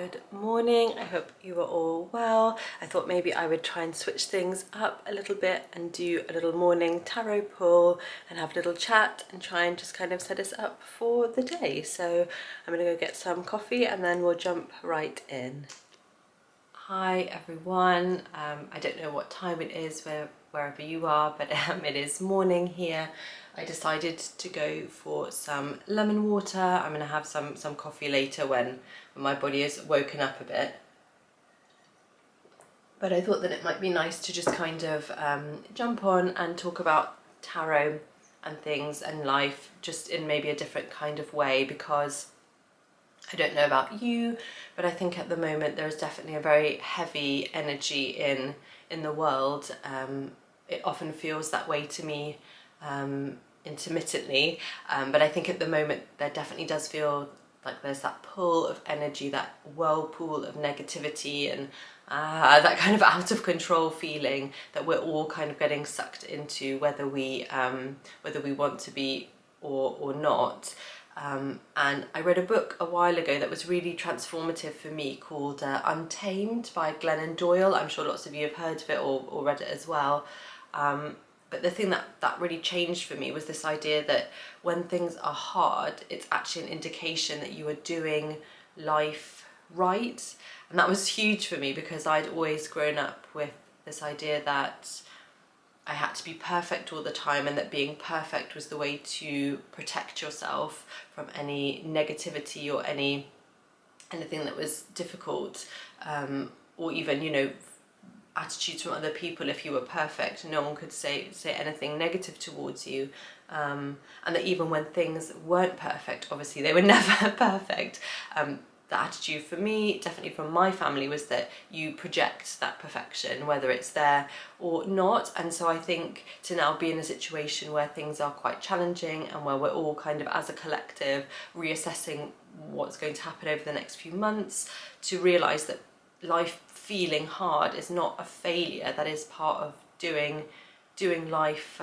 Good morning. I hope you are all well. I thought maybe I would try and switch things up a little bit and do a little morning tarot pull and have a little chat and try and just kind of set us up for the day. So I'm gonna go get some coffee and then we'll jump right in. Hi everyone. I don't know what time it is wherever you are, but it is morning here. I decided to go for some lemon water. I'm gonna have some coffee later when my body is woken up a bit. But I thought that it might be nice to just kind of jump on and talk about tarot and things and life just in maybe a different kind of way, because I don't know about you, but I think at the moment there is definitely a very heavy energy in the world. It often feels that way to me intermittently, but I think at the moment there definitely does feel like there's that pull of energy, that whirlpool of negativity and that kind of out of control feeling that we're all kind of getting sucked into, whether we want to be or not. And I read a book a while ago that was really transformative for me called Untamed by Glennon Doyle. I'm sure lots of you have heard of it or read it as well. But the thing that really changed for me was this idea that when things are hard, it's actually an indication that you are doing life right. And that was huge for me because I'd always grown up with this idea that I had to be perfect all the time and that being perfect was the way to protect yourself from any negativity or anything that was difficult, or even, you know, attitudes from other people. If you were perfect, no one could say anything negative towards you, and that even when things weren't perfect, obviously they were never perfect, the attitude for me, definitely from my family, was that you project that perfection whether it's there or not. And so I think to now be in a situation where things are quite challenging and where we're all kind of as a collective reassessing what's going to happen over the next few months, to realise that life feeling hard is not a failure. That is part of doing life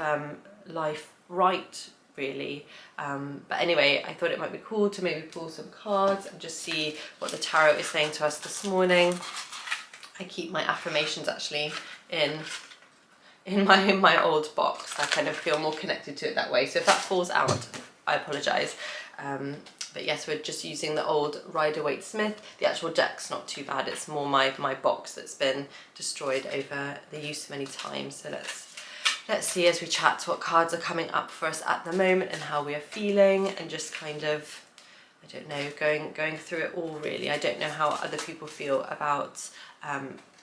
right, really. But anyway, I thought it might be cool to maybe pull some cards and just see what the tarot is saying to us this morning. I keep my affirmations actually in my old box. I kind of feel more connected to it that way. So if that falls out, I apologise. But yes, we're just using the old Rider-Waite-Smith. The actual deck's not too bad. It's more my box that's been destroyed over the use many times. So let's see as we chat what cards are coming up for us at the moment and how we are feeling, and just kind of, I don't know, going through it all really. I don't know how other people feel about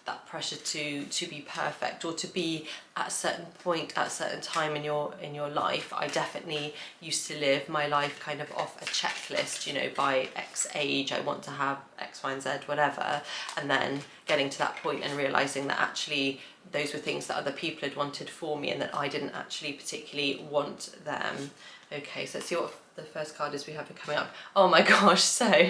that pressure to be perfect or to be at a certain point at a certain time in your life. I definitely used to live my life kind of off a checklist, you know, by X age I want to have X, Y and Z, whatever, and then getting to that point and realising that actually those were things that other people had wanted for me and that I didn't actually particularly want them. Okay, so let's see what the first card is we have coming up. Oh my gosh, so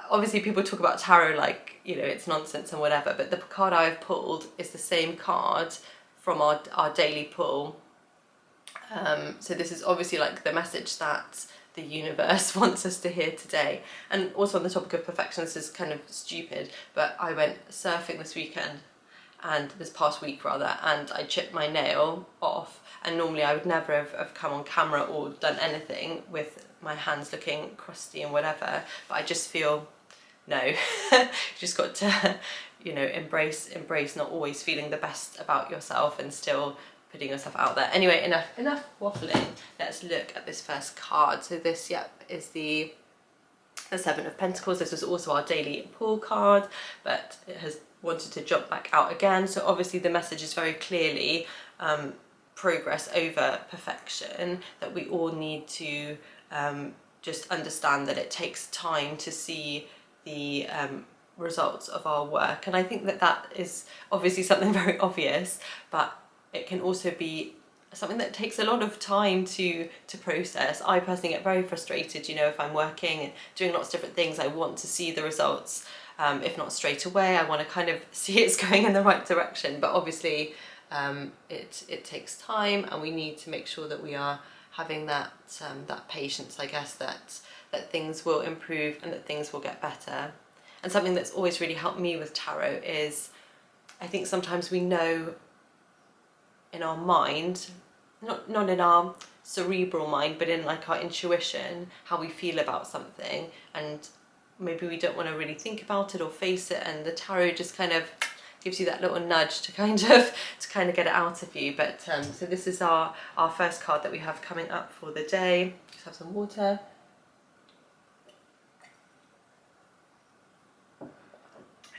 obviously people talk about tarot like, you know, it's nonsense and whatever, but the card I've pulled is the same card from our daily pull. So this is obviously like the message that the universe wants us to hear today. And also on the topic of perfection, this is kind of stupid, but I went surfing this past week rather, and I chipped my nail off, and normally I would never have come on camera or done anything with my hands looking crusty and whatever, but I just feel, no, you just got to, you know, embrace not always feeling the best about yourself and still putting yourself out there. Anyway, enough waffling. Let's look at this first card. So this, yep, is the Seven of Pentacles. This was also our daily pull card, but it has wanted to jump back out again. So obviously the message is very clearly progress over perfection, that we all need to just understand that it takes time to see the results of our work. And I think that is obviously something very obvious, but it can also be something that takes a lot of time to process. I personally get very frustrated, you know, if I'm working and doing lots of different things, I want to see the results, if not straight away. I want to kind of see it's going in the right direction, but obviously it takes time, and we need to make sure that we are having that patience, I guess, that things will improve and that things will get better. And something that's always really helped me with tarot is, I think sometimes we know in our mind, not in our cerebral mind, but in like our intuition, how we feel about something, and maybe we don't want to really think about it or face it, and the tarot just kind of gives you that little nudge to kind of get it out of you. But so this is our first card that we have coming up for the day. Just have some water.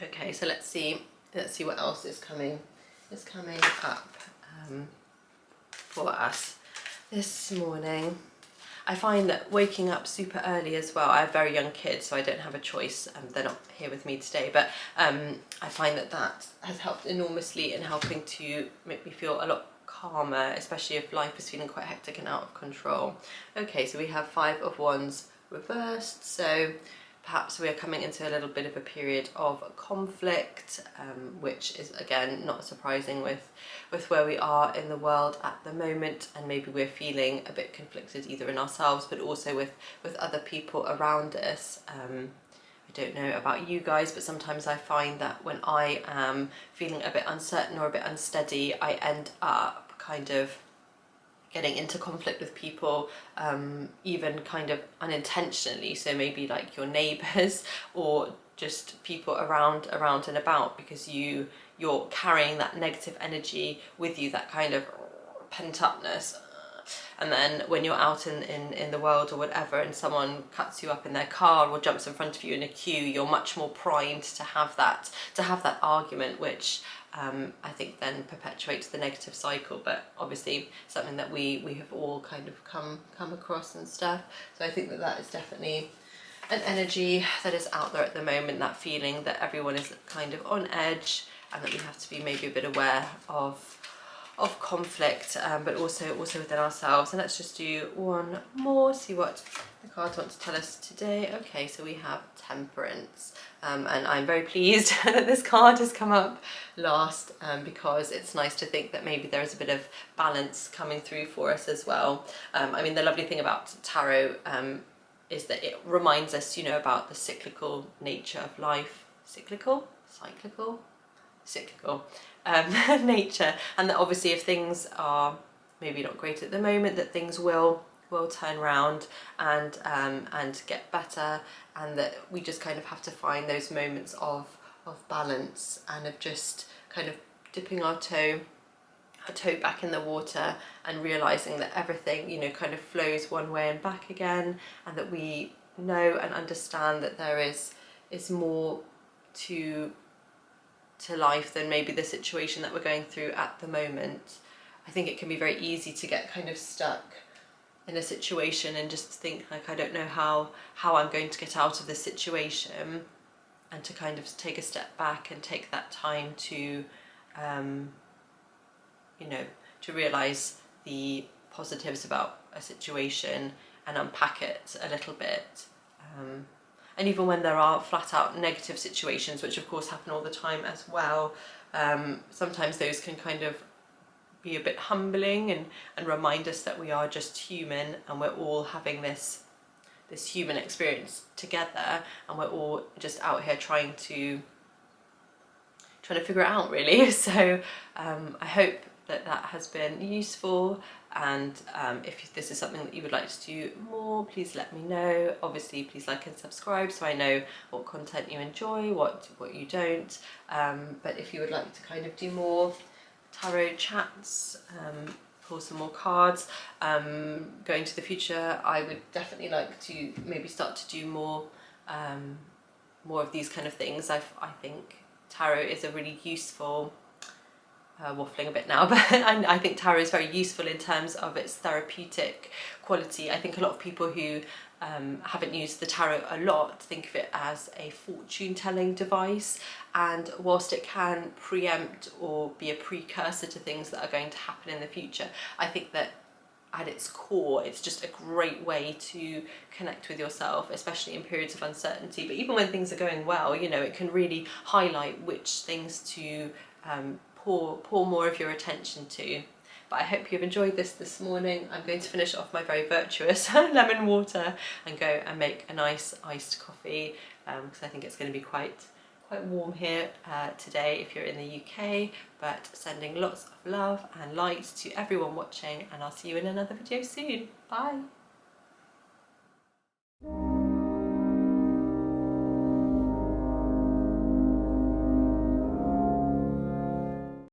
Okay, so let's see what else is coming up for us this morning. I find that waking up super early as well, I have very young kids, so I don't have a choice, they're not here with me today, but I find that has helped enormously in helping to make me feel a lot calmer, especially if life is feeling quite hectic and out of control. Okay, so we have 5 of Wands reversed, so perhaps we are coming into a little bit of a period of conflict, which is again not surprising with where we are in the world at the moment, and maybe we're feeling a bit conflicted either in ourselves but also with other people around us. I don't know about you guys, but sometimes I find that when I am feeling a bit uncertain or a bit unsteady, I end up kind of getting into conflict with people, even kind of unintentionally, so maybe like your neighbours or just people around and about, because you're carrying that negative energy with you, that kind of pent-upness. And then when you're out in the world or whatever, and someone cuts you up in their car or jumps in front of you in a queue, you're much more primed to have that argument, which I think then perpetuates the negative cycle. But obviously something that we have all kind of come across and stuff. So I think that is definitely an energy that is out there at the moment, that feeling that everyone is kind of on edge, and that we have to be maybe a bit aware of conflict, but also within ourselves. And let's just do one more, see what the cards want to tell us today. Okay, so we have Temperance, and I'm very pleased that this card has come up last, because it's nice to think that maybe there is a bit of balance coming through for us as well. I mean, the lovely thing about tarot is that it reminds us, about the cyclical nature of life. Cyclical nature, and that obviously if things are maybe not great at the moment, that things will turn around and get better, and that we just kind of have to find those moments of balance, and of just kind of dipping our toe back in the water and realizing that everything kind of flows one way and back again, and that we know and understand that there is more to life than maybe the situation that we're going through at the moment. I think it can be very easy to get kind of stuck in a situation and just think like, I don't know how I'm going to get out of this situation, and to kind of take a step back and take that time to to realize the positives about a situation and unpack it a little bit. And even when there are flat out negative situations, which of course happen all the time as well, sometimes those can kind of be a bit humbling and remind us that we are just human, and we're all having this human experience together, and we're all just out here trying to figure it out, really. So I hope that has been useful, and if this is something that you would like to do more, please let me know. Obviously please like and subscribe so I know what content you enjoy, what you don't, but if you would like to kind of do more tarot chats, pull some more cards, going to the future, I would definitely like to maybe start to do more of these kind of things. I think tarot is a really useful, waffling a bit now, but I think tarot is very useful in terms of its therapeutic quality. I think a lot of people who haven't used the tarot a lot think of it as a fortune telling device, and whilst it can preempt or be a precursor to things that are going to happen in the future, I think that at its core it's just a great way to connect with yourself, especially in periods of uncertainty. But even when things are going well, it can really highlight which things to pour more of your attention to. But I hope you've enjoyed this morning. I'm going to finish off my very virtuous lemon water and go and make a nice iced coffee, because I think it's going to be quite warm here today if you're in the UK. But sending lots of love and light to everyone watching, and I'll see you in another video soon. Bye.